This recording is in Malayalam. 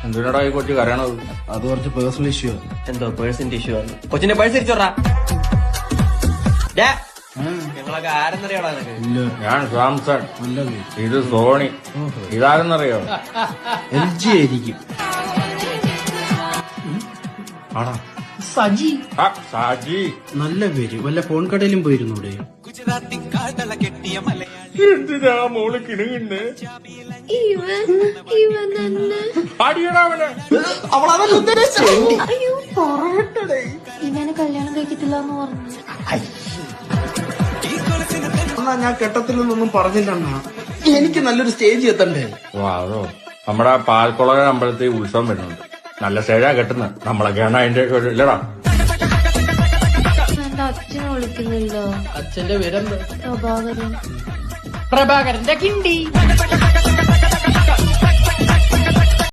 എന്തിനാടാ ഈ കൊച്ചു കരയണത്? അത് കുറച്ച് പേഴ്സണൽ ഇഷ്യൂ. എന്തോ പേഴ്സിന്റെ ഇഷ്യൂ ആണ്. കൊച്ചിന്റെ പേഴ്സ് തിരിച്ചോറാ. ഞങ്ങളൊക്കെ ആരെന്നറിയാടാ നിനക്ക്? ഇല്ല, ഞാൻ സാംസൺ, നല്ലത്. ഇത് സോണി. ഇതാരെന്നറിയോ? LG ആയിരിക്കും. ആണോ? സജി. സാജി. നല്ല പേര്. വല്ല ഫോൺ കടയിലും പോയിരുന്നൂടെ? എന്തിനാ മോള് കിണുങ്ങുന്നേ? ഇവനെ കല്യാണം കഴിക്കത്തില്ല എന്ന് പറഞ്ഞു. എന്നാ ഞാൻ കെട്ടത്തില്ലെന്നൊന്നും പറഞ്ഞില്ല. എനിക്ക് നല്ലൊരു സ്റ്റേജ് എത്തണ്ടേ? അതോ നമ്മുടെ പാൽക്കുളക അമ്പലത്തിൽ ഉത്സവം വരുന്നുണ്ട്. നല്ല സ്റ്റേജാ കെട്ടുന്നത്. നമ്മളൊക്കെയാണ് അതിന്റെ ഒരു ഇല്ലടാ. എന്റെ അച്ഛനെ വിളിക്കുന്നില്ലോ. അച്ഛന്റെ പേരെന്താ? പ്രഭാകരൻ. പ്രഭാകരന്റെ കിണ്ടി.